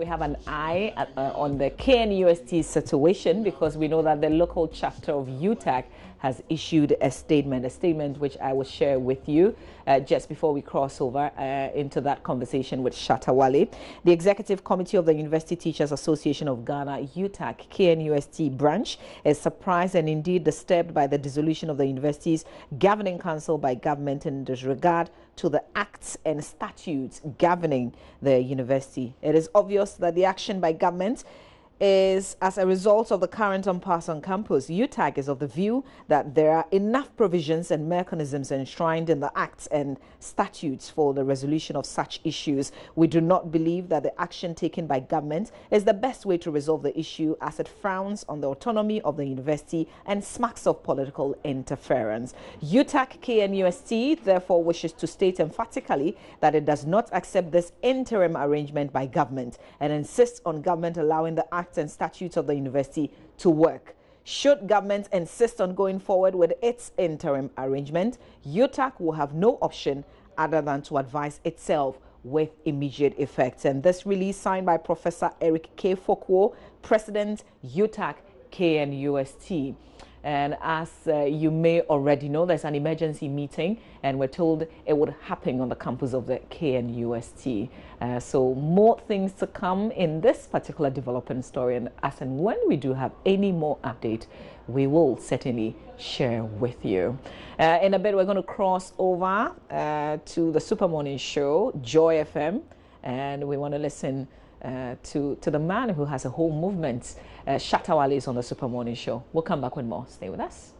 we have an eye on the KNUST situation, because we know that the local chapter of UTAG has issued a statement which I will share with you just before we cross over into that conversation with Shatawale. The Executive Committee of the University Teachers Association of Ghana, UTAG, KNUST branch, is surprised and indeed disturbed by the dissolution of the university's governing council by government in disregard to the acts and statutes governing the university. It is obvious that the action by government is as a result of the current impasse on campus. UTAG is of the view that there are enough provisions and mechanisms enshrined in the acts and statutes for the resolution of such issues. We do not believe that the action taken by government is the best way to resolve the issue, as it frowns on the autonomy of the university and smacks of political interference. UTAG KNUST therefore wishes to state emphatically that it does not accept this interim arrangement by government and insists on government allowing the acts and statutes of the university to work. Should government insist on going forward with its interim arrangement, UTAG will have no option other than to advise itself with immediate effect. And this release signed by Professor Eric K. Fokwo, President, UTAG KNUST. And as you may already know, there's an emergency meeting, and we're told it would happen on the campus of the KNUST. So more things to come in this particular development story, and as and when we do have any more update, we will certainly share with you. In a bit, we're going to cross over to the Super Morning Show, Joy FM, and we want to listen to the man who has a whole movement. Shatawale is on the Super Morning Show. We'll come back with more. Stay with us.